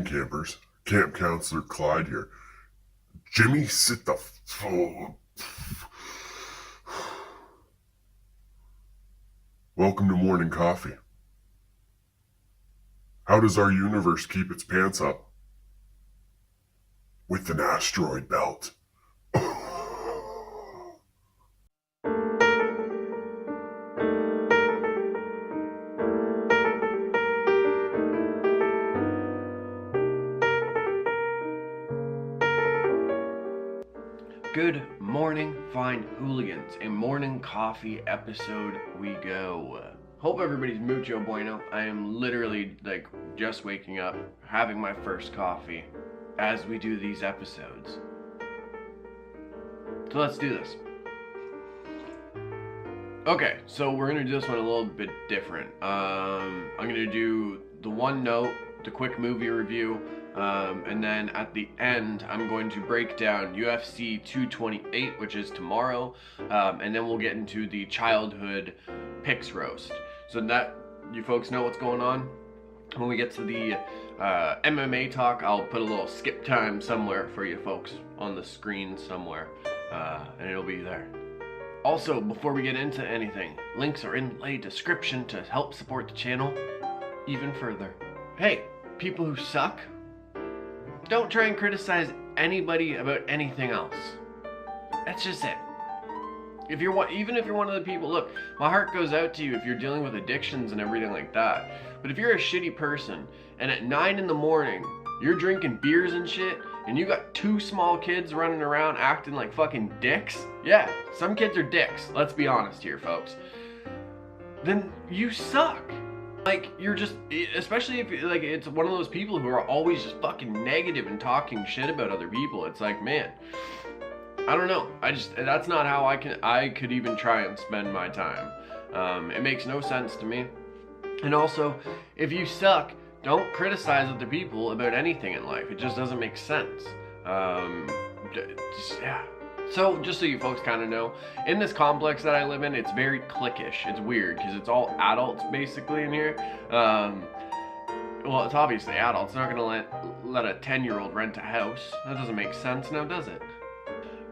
morning, campers. Camp Counselor Clyde here. Jimmy, sit the Welcome to morning coffee. How does our universe keep its pants up? With an asteroid belt. Good morning, fine hooligans. A morning coffee episode we go. Hope everybody's mucho bueno. I am literally just waking up, having my first coffee as we do these episodes. So let's do this. Okay, so we're gonna do this one a little bit different. I'm gonna do the one note, the quick movie review, and then at the end I'm going to break down UFC 228, which is tomorrow, and then we'll get into the childhood picks roast. So that you folks know what's going on. When we get to the MMA talk, I'll put a little skip time somewhere for you folks on the screen somewhere, and it'll be there. Also, before we get into anything, links are in the description to help support the channel even further. Hey, people who suck, don't try and criticize anybody about anything else. That's just it. Even if you're one of the people, look, my heart goes out to you if you're dealing with addictions and everything like that. But if you're a shitty person and at 9 in the morning you're drinking beers and shit and you got 2 small kids running around acting like fucking dicks, yeah, some kids are dicks, let's be honest here, folks, then you suck. You're just, especially if it's one of those people who are always just fucking negative and talking shit about other people. It's like, man, I don't know. That's not how I could even try and spend my time. It makes no sense to me. And also, if you suck, don't criticize other people about anything in life. It just doesn't make sense. Yeah. So, just so you folks kind of know, in this complex that I live in, it's very cliquish. It's weird, because it's all adults, basically, in here. Well, it's obviously adults. They're not going to let a 10-year-old rent a house. That doesn't make sense now, does it?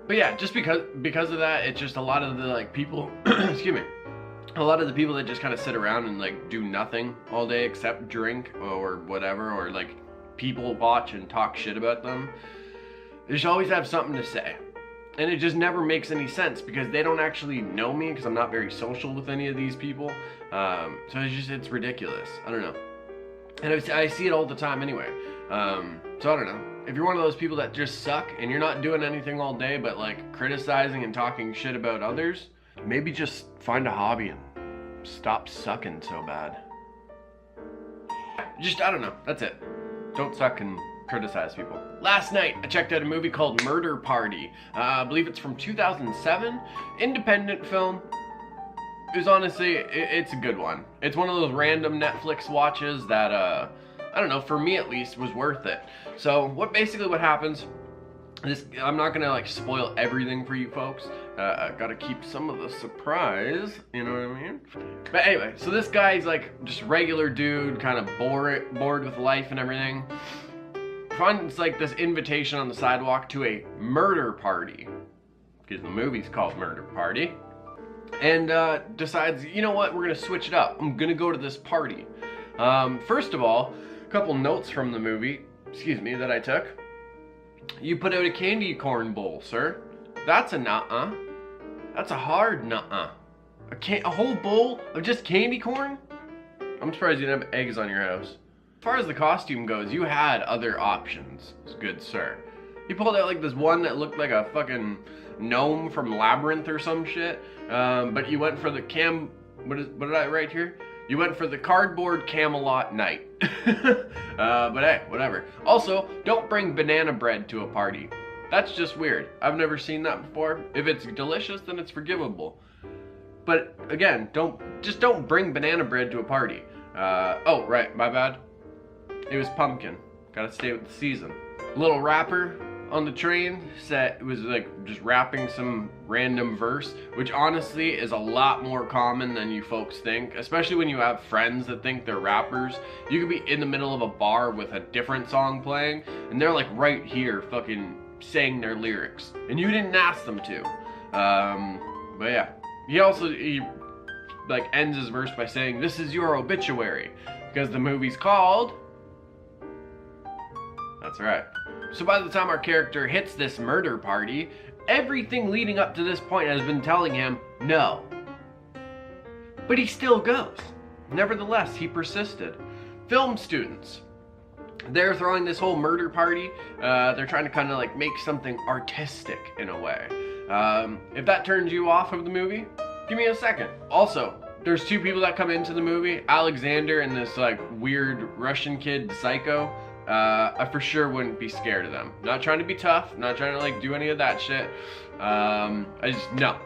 But yeah, just because of that, it's just a lot of the, people, excuse me, a lot of the people that just kind of sit around and, do nothing all day except drink or whatever, or, people watch and talk shit about them. They just always have something to say. And it just never makes any sense because they don't actually know me because I'm not very social with any of these people. So it's ridiculous. I don't know. And I see it all the time anyway. So I don't know. If you're one of those people that just suck and you're not doing anything all day but criticizing and talking shit about others, maybe just find a hobby and stop sucking so bad. I don't know. That's it. Don't suck and criticize people. Last night, I checked out a movie called Murder Party. I believe it's from 2007. Independent film. It was honestly, it's a good one. It's one of those random Netflix watches that, I don't know, for me at least, was worth it. So, what happens, I'm not gonna spoil everything for you folks. I gotta keep some of the surprise, you know what I mean? But anyway, so this guy's just regular dude, kind of bored with life and everything. Finds this invitation on the sidewalk to a murder party, because the movie's called Murder Party, and decides, you know what, we're gonna switch it up. I'm gonna go to this party. First of all, a couple notes from the movie, that I took. You put out a candy corn bowl, sir. That's a nuh-uh. That's a hard nuh-uh. A whole bowl of just candy corn? I'm surprised you didn't have eggs on your house. As far as the costume goes, you had other options, good sir. You pulled out this one that looked like a fucking gnome from Labyrinth or some shit, but you went for the what did I write here? You went for the cardboard Camelot Knight. But hey, whatever. Also, don't bring banana bread to a party. That's just weird. I've never seen that before. If it's delicious, then it's forgivable. But again, don't bring banana bread to a party. Oh, right, my bad. It was pumpkin. Gotta stay with the season. Little wrapper, on the train set was like just rapping some random verse, which honestly is a lot more common than you folks think, especially when you have friends that think they're rappers. You could be in the middle of a bar with a different song playing, and they're like right here fucking saying their lyrics, and you didn't ask them to. But yeah, he like ends his verse by saying, "This is your obituary," because the movie's called... That's right. So by the time our character hits this murder party, everything leading up to this point has been telling him no. But he still goes. Nevertheless, he persisted. Film students. They're throwing this whole murder party. They're trying to kind of like make something artistic in a way. If that turns you off of the movie, give me a second. Also, there's two people that come into the movie, Alexander and this like weird Russian kid, Psycho. I for sure wouldn't be scared of them. Not trying to be tough, not trying to like do any of that shit. No.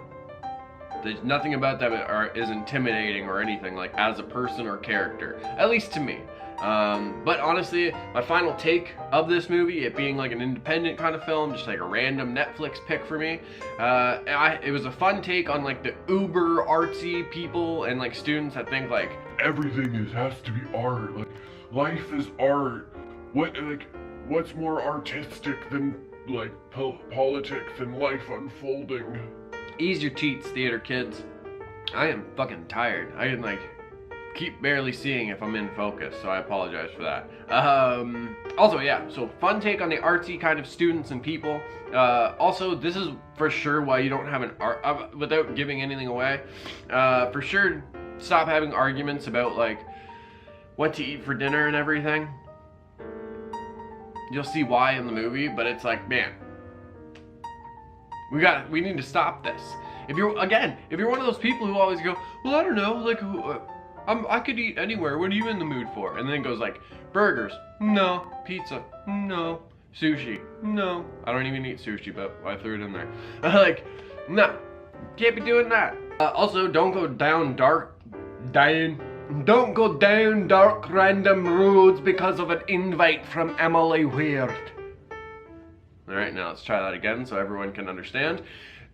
There's nothing about them is intimidating or anything like as a person or character, at least to me. But honestly, my final take of this movie, it being like an independent kind of film, just like a random Netflix pick for me, it was a fun take on like the uber artsy people and like students that think like Everything has to be art. Like, life is art. What's more artistic than like politics and life unfolding? Ease your teats, theater kids. I am fucking tired. I can like keep barely seeing if I'm in focus, so I apologize for that. Also, yeah, so fun take on the artsy kind of students and people. Also, this is for sure why you don't have an art, without giving anything away, for sure stop having arguments about like what to eat for dinner and everything. You'll see why in the movie, but it's like, man, we need to stop this. If you're one of those people who always go, well, I don't know, like, I could eat anywhere. What are you in the mood for? And then it goes like, burgers, no. Pizza, no. Sushi, no. I don't even eat sushi, but I threw it in there. Like, no, can't be doing that. Also, don't go down dark random roads because of an invite from Emily Weird. Alright, now let's try that again so everyone can understand.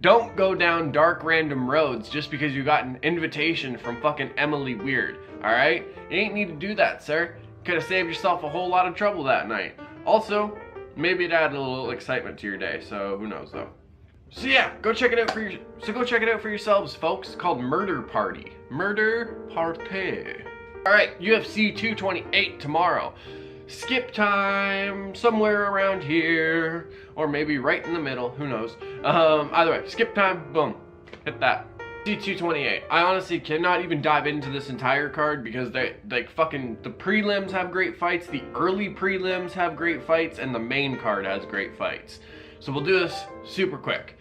Don't go down dark random roads just because you got an invitation from fucking Emily Weird. Alright? You ain't need to do that, sir. Could have saved yourself a whole lot of trouble that night. Also, maybe it added a little excitement to your day, so who knows though. So yeah, go check it out for yourselves, folks. It's called Murder Party. Murder Party. Alright, UFC 228 tomorrow. Skip time somewhere around here, or maybe right in the middle, who knows. Either way, skip time, boom, hit that. UFC 228. I honestly cannot even dive into this entire card because they like fucking the prelims have great fights, the early prelims have great fights, and the main card has great fights. So we'll do this super quick.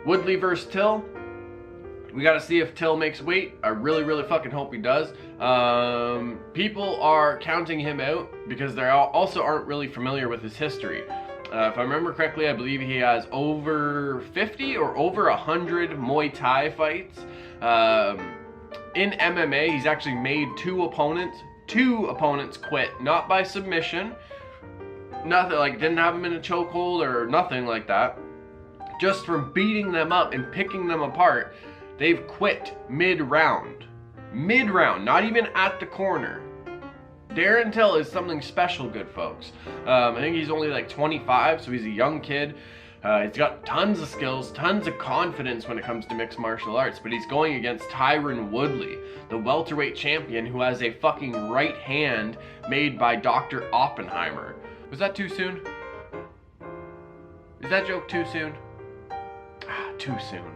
Woodley versus Till. We gotta see if Till makes weight. I really fucking hope he does. People are counting him out because they also aren't really familiar with his history. If I remember correctly, I believe he has over 50 or over 100 Muay Thai fights. In MMA, he's actually made two opponents quit, not by submission. Nothing like, didn't have him in a chokehold or nothing like that. Just from beating them up and picking them apart, they've quit mid-round. Mid-round, not even at the corner. Darren Till is something special, good folks. I think he's only like 25, so he's a young kid. He's got tons of skills, tons of confidence when it comes to mixed martial arts, but he's going against Tyron Woodley, the welterweight champion who has a fucking right hand made by Dr. Oppenheimer. Was that too soon? Is that joke too soon? Too soon.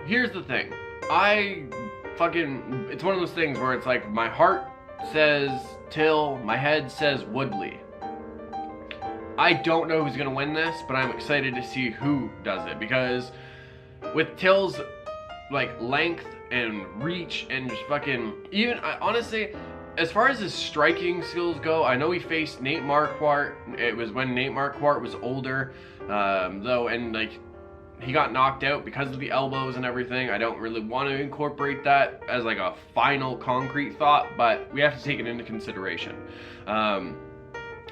Here's the thing. It's one of those things where it's like my heart says Till, my head says Woodley. I don't know who's gonna win this, but I'm excited to see who does it, because with Till's like length and reach and just fucking honestly, as far as his striking skills go, I know he faced Nate Marquardt. It was when Nate Marquardt was older, though, and like he got knocked out because of the elbows and everything. I don't really want to incorporate that as like a final concrete thought, but we have to take it into consideration.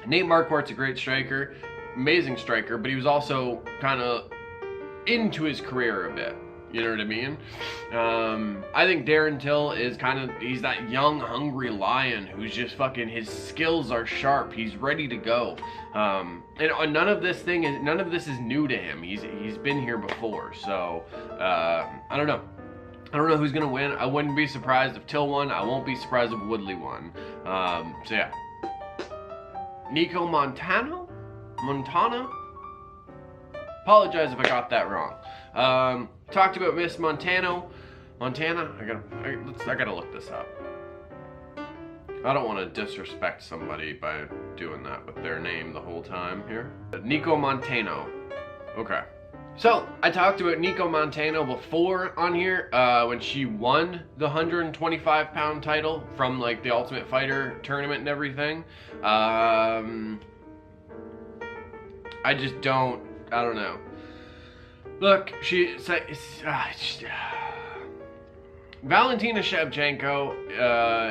Nate Marquardt's a great striker. amazing striker, but he was also kind of into his career a bit. You know what I mean? I think Darren Till is he's that young, hungry lion who's just fucking, his skills are sharp. He's ready to go. And none of this is new to him. He's been here before. So, I don't know. I don't know who's gonna win. I wouldn't be surprised if Till won. I won't be surprised if Woodley won. So yeah. Nico Montana? Apologize if I got that wrong. Talked about Miss Montana. I gotta look this up. I don't want to disrespect somebody by doing that with their name the whole time here. Nico Montano. Okay. So, I talked about Nico Montano before on here, when she won the 125-pound title from, like, the Ultimate Fighter tournament and everything. I don't know. Look, Valentina Shevchenko,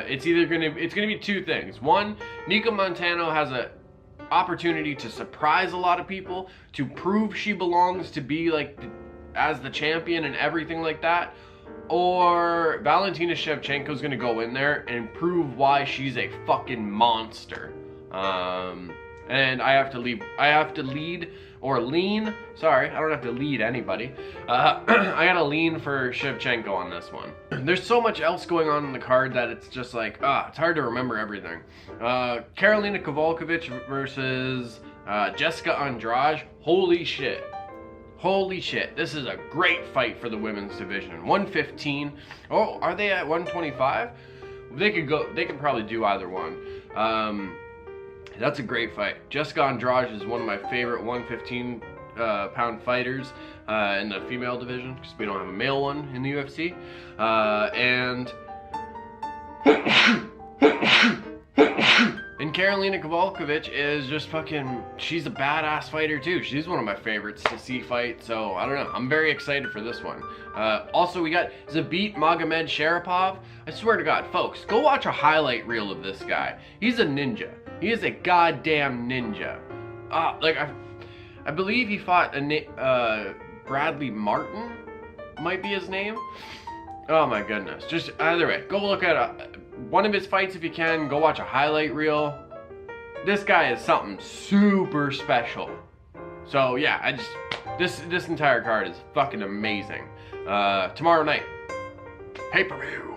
it's gonna be two things. One, Nico Montano has a opportunity to surprise a lot of people, to prove she belongs to be like as the champion and everything like that, or Valentina Shevchenko is gonna go in there and prove why she's a fucking monster. And I have to lean. Sorry, I don't have to lead anybody. I gotta lean for Shevchenko on this one. There's so much else going on in the card that it's just like, it's hard to remember everything. Karolina Kowalkiewicz versus Jessica Andrade. Holy shit. Holy shit. This is a great fight for the women's division. 115. Oh, are they at 125? They could probably do either one. That's a great fight. Jessica Andrade is one of my favorite 115 pound fighters in the female division, because we don't have a male one in the UFC. And Karolina Kowalkiewicz is just fucking, she's a badass fighter too. She's one of my favorites to see fight, so I don't know. I'm very excited for this one. Also, we got Zabit Magomed Sharipov. I swear to God, folks, go watch a highlight reel of this guy. He's a ninja. He is a goddamn ninja. I believe he fought Bradley Martin, might be his name. Oh my goodness. Just either way, go look at one of his fights if you can. Go watch a highlight reel. This guy is something super special. So yeah, this entire card is fucking amazing. Tomorrow night, pay-per-view.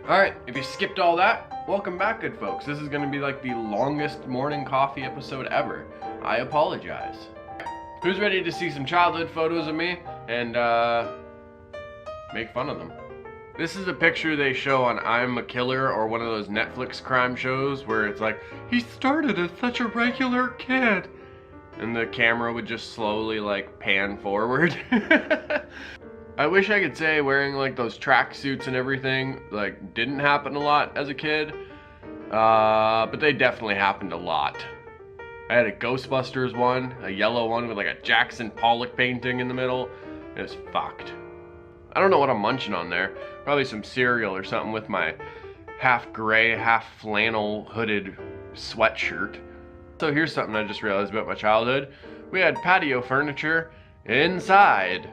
Alright, if you skipped all that, welcome back, good folks. This is gonna be like the longest morning coffee episode ever. I apologize. Who's ready to see some childhood photos of me and make fun of them? This is a picture they show on I'm a Killer, or one of those Netflix crime shows where it's like, he started as such a regular kid. And the camera would just slowly like pan forward. I wish I could say wearing like those tracksuits and everything like didn't happen a lot as a kid. But they definitely happened a lot. I had a Ghostbusters one, a yellow one with like a Jackson Pollock painting in the middle. It was fucked. I don't know what I'm munching on there. Probably some cereal or something with my half gray, half flannel hooded sweatshirt. So here's something I just realized about my childhood. We had patio furniture inside.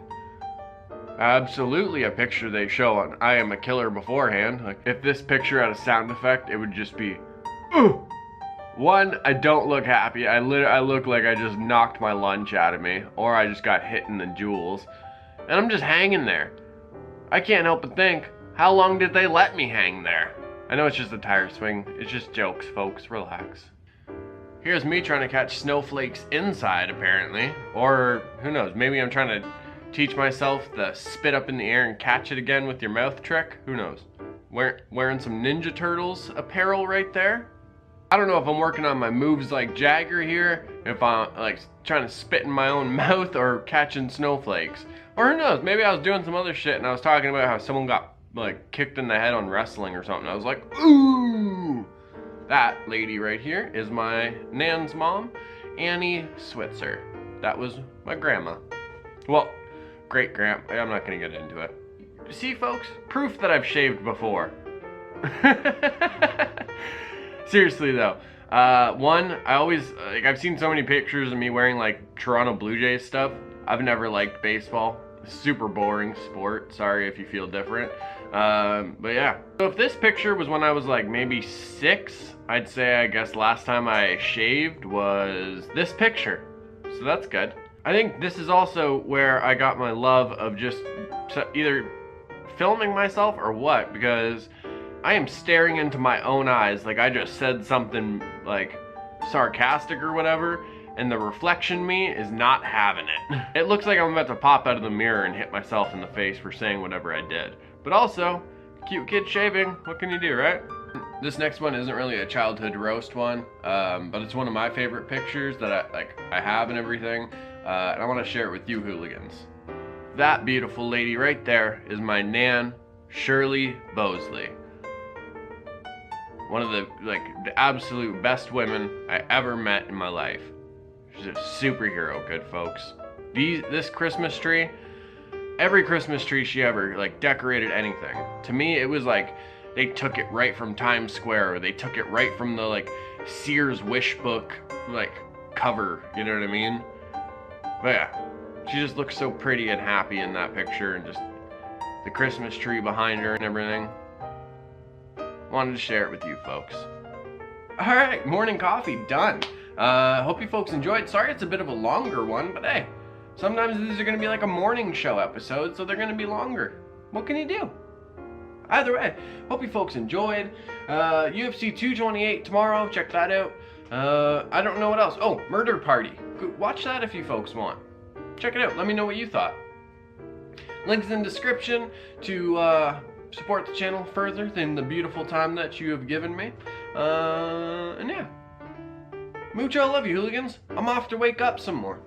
Absolutely a picture they show on I Am a Killer beforehand. Like if this picture had a sound effect, it would just be, ooh. One, I don't look happy. I look like I just knocked my lunch out of me, or I just got hit in the jewels. And I'm just hanging there. I can't help but think, how long did they let me hang there? I know it's just a tire swing. It's just jokes, folks. Relax. Here's me trying to catch snowflakes inside, apparently. Or, who knows, maybe I'm trying to teach myself the spit up in the air and catch it again with your mouth trick. Who knows? Wearing some Ninja Turtles apparel right there. I don't know if I'm working on my moves like Jagger here, if I'm like trying to spit in my own mouth or catching snowflakes. Or who knows, maybe I was doing some other shit and I was talking about how someone got like kicked in the head on wrestling or something. I was like, ooh! That lady right here is my Nan's mom, Annie Switzer. That was my grandma. Well, great grandma. I'm not gonna get into it. See, folks, proof that I've shaved before. Seriously though, One, I always, like, I've seen so many pictures of me wearing, like, Toronto Blue Jays stuff. I've never liked baseball. Super boring sport. Sorry if you feel different. But yeah. So if this picture was when I was, like, maybe 6, I'd say, I guess, last time I shaved was this picture. So that's good. I think this is also where I got my love of just either filming myself or what, because I am staring into my own eyes like I just said something like sarcastic or whatever, and the reflection me is not having it. It looks like I'm about to pop out of the mirror and hit myself in the face for saying whatever I did. But also, cute kid shaving, what can you do, right? This next one isn't really a childhood roast one, but it's one of my favorite pictures that I have and everything, and I want to share it with you hooligans. That beautiful lady right there is my Nan, Shirley Bosley. One of the absolute best women I ever met in my life. She's a superhero, good folks. This Christmas tree, every Christmas tree she ever decorated anything. To me, it was like they took it right from Times Square, or they took it right from the Sears wish book cover, you know what I mean? But yeah, she just looks so pretty and happy in that picture, and just the Christmas tree behind her and everything. Wanted to share it with you folks. Alright, morning coffee done. Hope you folks enjoyed. Sorry it's a bit of a longer one, but hey, sometimes these are going to be like a morning show episode, so they're going to be longer. What can you do? Either way, hope you folks enjoyed. UFC 228 tomorrow, check that out. I don't know what else. Oh, Murder Party. Watch that if you folks want. Check it out. Let me know what you thought. Links in the description to support the channel further than the beautiful time that you have given me. And yeah. Mucho love you, hooligans. I'm off to wake up some more.